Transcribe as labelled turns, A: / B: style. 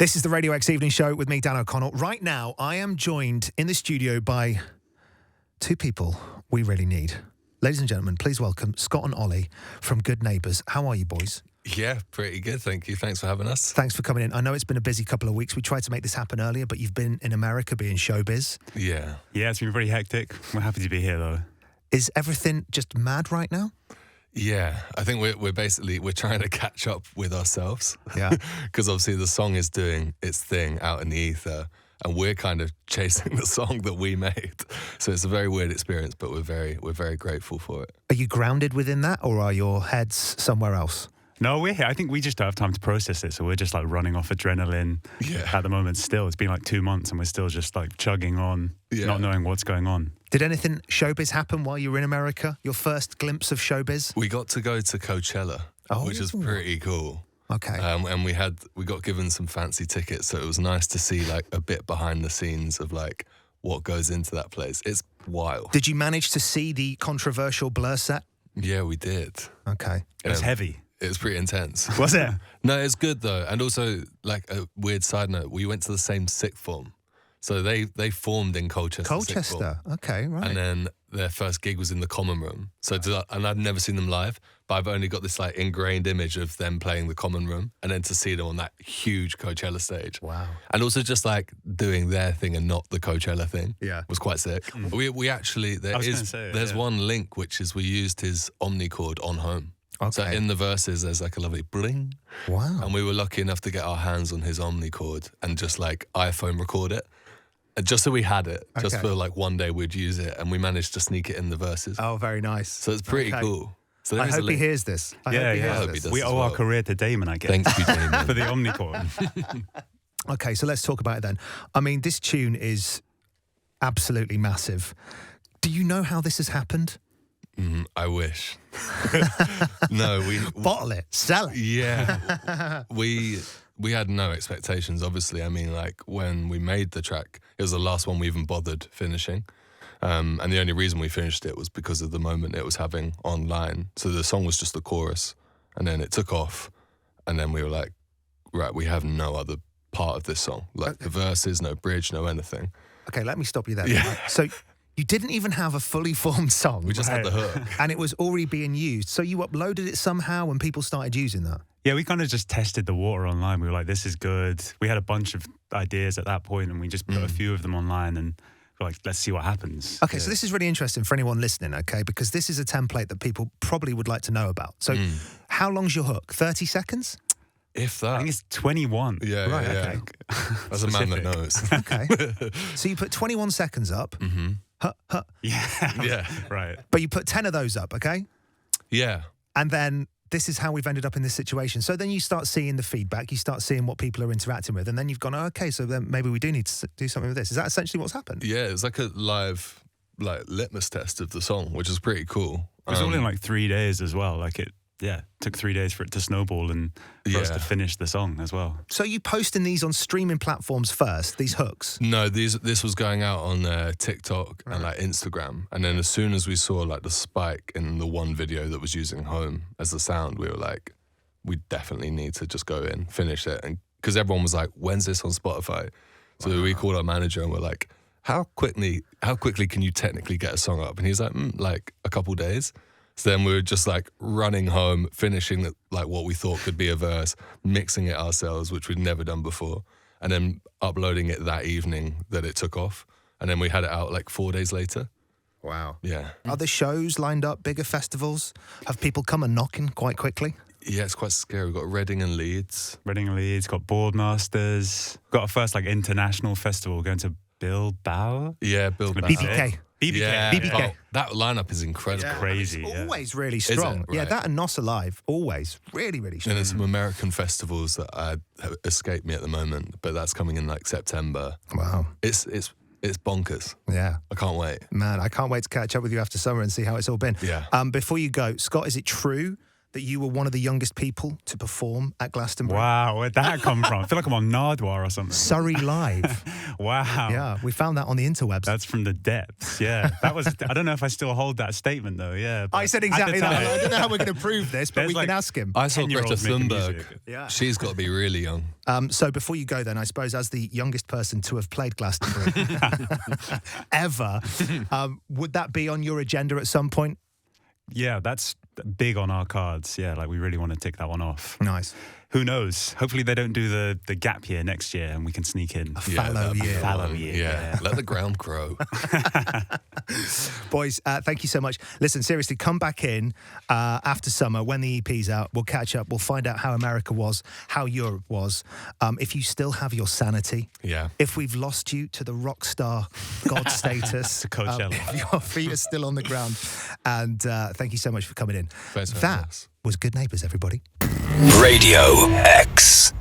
A: This is the Radio X Evening Show with me, Dan O'Connell. Right now, I am joined in the studio by two people we really need. Ladies and gentlemen, please welcome Scott and Ollie from Good Neighbours. How are you, boys?
B: Yeah, pretty good, thank you. Thanks for having us.
A: Thanks for coming in. I know it's been a busy couple of weeks. We tried to make this happen earlier, but you've been in America being showbiz.
B: Yeah.
C: Yeah, it's been pretty hectic. We're happy to be here, though.
A: Is everything just mad right now?
B: Yeah, I think we're trying to catch up with ourselves.
A: Yeah.
B: Because obviously the song is doing its thing out in the ether, and we're kind of chasing the song that we made. So it's a very weird experience, but we're very grateful for it.
A: Are you grounded within that, or are your heads somewhere else?
C: No, we're here. I think we just don't have time to process it, so we're just like running off adrenaline at the moment still. It's been like 2 months and we're still just like chugging on, not knowing what's going on.
A: Did anything showbiz happen while you were in America? Your first glimpse of showbiz?
B: We got to go to Coachella, which is pretty cool.
A: Okay.
B: And we got given some fancy tickets, so it was nice to see like a bit behind the scenes of like what goes into that place. It's wild.
A: Did you manage to see the controversial Blur set?
B: Yeah, we did.
A: Okay.
C: It was heavy.
B: It was pretty intense.
C: Was it?
B: No, it's good though. And also, like a weird side note, we went to the same sixth form. So they formed in Colchester.
A: Colchester, okay, right.
B: And then their first gig was in the Common Room. So and I'd never seen them live, but I've only got this like ingrained image of them playing the Common Room, and then to see them on that huge Coachella stage.
A: Wow.
B: And also just like doing their thing and not the Coachella thing.
A: Yeah.
B: Was quite sick. We actually there's one link, which is we used his omnicord on home.
A: Okay.
B: So in the verses, there's like a lovely bling.
A: Wow.
B: And we were lucky enough to get our hands on his omnicord and just like iPhone record it. And just so we had it, just for like one day we'd use it. And we managed to sneak it in the verses.
A: Oh, very nice.
B: So it's pretty cool. So
A: I hope he hears this. I hope he hears this.
C: We owe our career to Damon, I guess.
B: Thank you, Damon.
C: For the omnicord.
A: Okay, so let's talk about it then. I mean, this tune is absolutely massive. Do you know how this has happened?
B: I wish. No, we
A: bottle it, sell it.
B: Yeah, we had no expectations. Obviously, I mean, like when we made the track, it was the last one we even bothered finishing, and the only reason we finished it was because of the moment it was having online. So the song was just the chorus, and then it took off, and then we were like, right, we have no other part of this song, like the verses, no bridge, no anything.
A: Okay, let me stop you there.
B: Yeah.
A: Right? So you didn't even have a fully formed song.
B: We just had the hook.
A: And it was already being used. So you uploaded it somehow and people started using that?
C: Yeah, we kind of just tested the water online. We were like, this is good. We had a bunch of ideas at that point and we just put a few of them online and we're like, let's see what happens.
A: Okay, so this is really interesting for anyone listening, okay? Because this is a template that people probably would like to know about. So how long's your hook? 30 seconds?
B: If that.
C: I think it's 21.
B: Yeah,
A: right,
B: yeah.
A: okay.
B: As a man that knows.
A: Okay. So you put 21 seconds up.
C: Yeah. Right.
A: But you put 10 of those up, okay?
B: Yeah.
A: And then this is how we've ended up in this situation. So then you start seeing the feedback, you start seeing what people are interacting with, and then you've gone, oh, okay, so then maybe we do need to do something with this. Is that essentially what's happened?
B: Yeah, it's like a live litmus test of the song, which is pretty cool.
C: It was all in like 3 days as well. Like it took 3 days for it to snowball and for us to finish the song as well.
A: So you posting these on streaming platforms first, these hooks?
B: No, this was going out on TikTok and like Instagram. And then as soon as we saw like the spike in the one video that was using Home as the sound, we were like, we definitely need to just go in, finish it. And because everyone was like, when's this on Spotify? So we called our manager and we're like, how quickly can you technically get a song up? And he's like, like a couple days. So then we were just like running home, finishing like what we thought could be a verse, mixing it ourselves, which we'd never done before, and then uploading it that evening that it took off. And then we had it out like 4 days later.
A: Wow.
B: Yeah.
A: Are there shows lined up, bigger festivals? Have people come and knocking quite quickly?
B: Yeah, it's quite scary. We've got Reading and Leeds.
C: Got Boardmasters. Got our first like international festival going to Bilbao.
B: Yeah, Bilbao.
A: BBK.
B: Yeah.
A: BBK.
B: Oh, that lineup is incredible.
A: Yeah,
C: crazy.
A: It's always really strong.
B: Right.
A: Yeah, that and Nos Alive, always really, really strong.
B: And there's some American festivals that have escaped me at the moment, but that's coming in like September.
A: Wow.
B: It's bonkers.
A: Yeah.
B: I can't wait.
A: Man, I can't wait to catch up with you after summer and see how it's all been.
B: Yeah.
A: Before you go, Scott, is it true that you were one of the youngest people to perform at Glastonbury.
C: Wow, where'd that come from? I feel like I'm on Nardwar or something.
A: Surrey Live.
C: Wow.
A: Yeah, we found that on the interwebs.
C: That's from the depths, yeah. That was. I don't know if I still hold that statement, though, yeah.
A: I said exactly that. I don't know how we're going to prove this, but we can ask him.
B: I saw Greta
C: 10-year-olds making
B: Thunberg.
C: music.
A: Yeah.
B: She's got to be really young.
A: So before you go then, I suppose as the youngest person to have played Glastonbury ever, would that be on your agenda at some point?
C: Yeah, that's big on our cards. Yeah, like we really want to tick that one off.
A: Nice.
C: Who knows? Hopefully they don't do the gap year next year and we can sneak in.
A: A fallow year.
C: Fallow year.
B: Yeah. Let the ground grow.
A: Boys, thank you so much. Listen, seriously, come back in after summer when the EP's out. We'll catch up. We'll find out how America was, how Europe was. If you still have your sanity.
B: Yeah.
A: If we've lost you to the rock star god status.
C: To Coachella.
A: If your feet are still on the ground. And thank you so much for coming in.
B: Thanks for having
A: That
B: us.
A: was Good Neighbours, everybody.
D: Radio X.